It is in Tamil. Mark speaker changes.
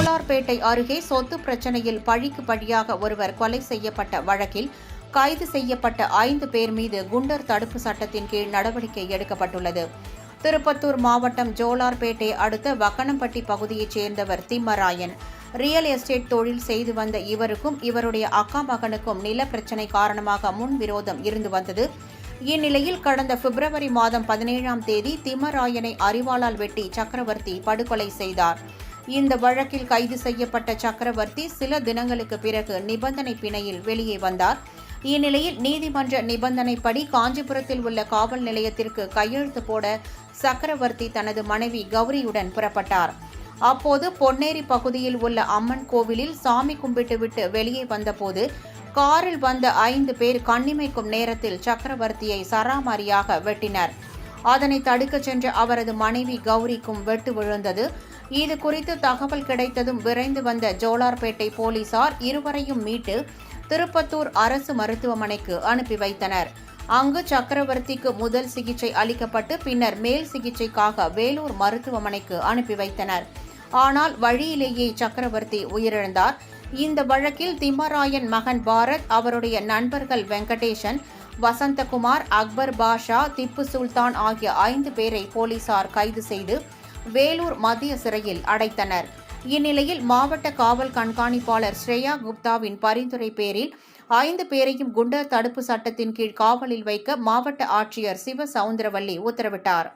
Speaker 1: ஜோலார்பேட்டை அருகே சொத்து பிரச்சனையில் பழிக்கு பழியாக ஒருவர் கொலை செய்யப்பட்ட வழக்கில் கைது செய்யப்பட்ட 5 பேர் மீது குண்டர் தடுப்பு சட்டத்தின் கீழ் நடவடிக்கை எடுக்கப்பட்டுள்ளது. திருப்பத்தூர் மாவட்டம் ஜோலார்பேட்டை அடுத்த வக்கனம்பட்டி பகுதியைச் சேர்ந்தவர் திம்மராயன். ரியல் எஸ்டேட் தொழில் செய்து வந்த இவருக்கும் இவருடைய அக்கா மகனுக்கும் நில பிரச்சினை காரணமாக முன்விரோதம் இருந்து வந்தது. இந்நிலையில் கடந்த பிப்ரவரி மாதம் 17ஆம் தேதி திம்மராயனை அரிவாளால் வெட்டி சக்கரவர்த்தி படுகொலை செய்தார். இந்த வழக்கில் கைது செய்யப்பட்ட சக்கரவர்த்தி சில தினங்களுக்கு பிறகு நிபந்தனை பிணையில் வெளியே வந்தார். இந்நிலையில் நீதிமன்ற நிபந்தனைப்படி காஞ்சிபுரத்தில் உள்ள காவல் நிலையத்திற்கு கையெழுத்து போட சக்கரவர்த்தி தனது மனைவி கௌரியுடன் புறப்பட்டார். அப்போது பொன்னேரி பகுதியில் உள்ள அம்மன் கோவிலில் சாமி கும்பிட்டுவிட்டு வெளியே வந்தபோது காரில் வந்த 5 பேர் கண்ணிமைக்கும் நேரத்தில் சக்கரவர்த்தியை சராமாரியாக வெட்டினர். அதனை தடுக்கச் சென்ற அவரது மனைவி கௌரிக்கும் வெட்டு விழுந்தது. இது குறித்து தகவல் கிடைத்ததும் விரைந்து வந்த ஜோலார்பேட்டை போலீசார் இருவரையும் மீட்டு திருப்பத்தூர் அரசு மருத்துவமனைக்கு அனுப்பி வைத்தனர். அங்கு சக்கரவர்த்திக்கு முதல் சிகிச்சை அளிக்கப்பட்டு பின்னர் மேல் சிகிச்சைக்காக வேலூர் மருத்துவமனைக்கு அனுப்பி வைத்தனர். ஆனால் வழியிலேயே சக்கரவர்த்தி உயிரிழந்தார். இந்த வழக்கில் திம்மராயன் மகன் பாரத், அவருடைய நண்பர்கள் வெங்கடேசன், வசந்தகுமார், அக்பர் பாஷா, திப்பு சுல்தான் ஆகிய 5 பேரை போலீசார் கைது செய்து வேலூர் மத்திய சிறையில் அடைத்தனர். இந்நிலையில் மாவட்ட காவல் கண்காணிப்பாளர் ஸ்ரேயா குப்தாவின் பரிந்துரை பேரில் 5 பேரையும் குண்டர் தடுப்பு சட்டத்தின் கீழ் காவலில் வைக்க மாவட்ட ஆட்சியர் சிவ சவுந்தரவல்லி உத்தரவிட்டார்.